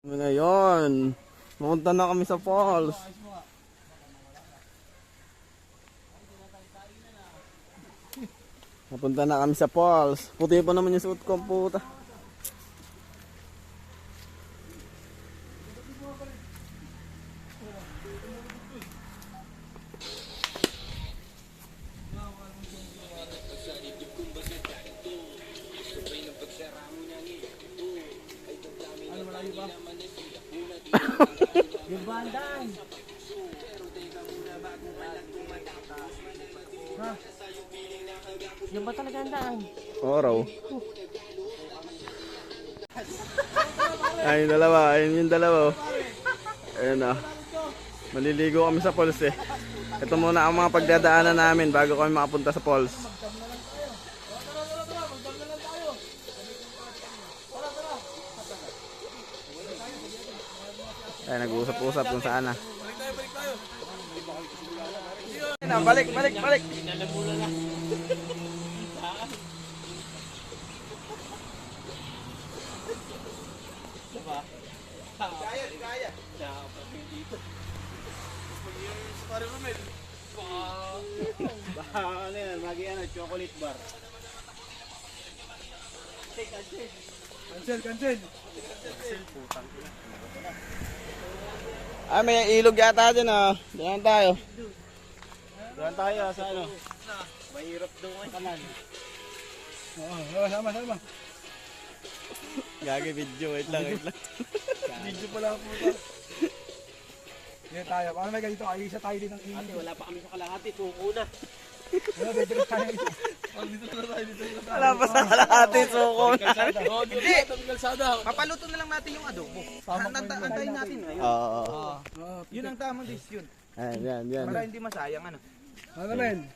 Ngayon, pumunta na kami sa falls. Napunta na kami sa falls. Puti pa naman yung suot ko, puta. Yung bandang. Ha? Yung ba talaga ang daan? Oraw. Ayun dalawa, ayun yung dalawa. Ayun ah. Maliligo kami sa falls eh. Ito muna ang mga pagdadaanan namin bago kami makapunta sa falls. Ay, nag-uusap-usap kung saan na. Balik. Kaya. Ano yan, magi chocolate bar. Cancel. Ah, may ilog yata dyan ah. Diyan tayo. Doon tayo sa ano? Mahirap daw ang kanan. Oo, sama. Gagi video, wait lang. Video pala po ito. Ngayon tayo. Paano may ganito? Ayisa tayo din ng init. Wala pa kami sa kalahati. Suko na. Dito na tayo. Wala pa sa kalahati, suko na. Hindi. Papaluto na lang natin yung adobo. Antayin natin ngayon. Oo. Yun ang tamang dish yun. Ayan, yan. Para hindi masayang ano. Ano men?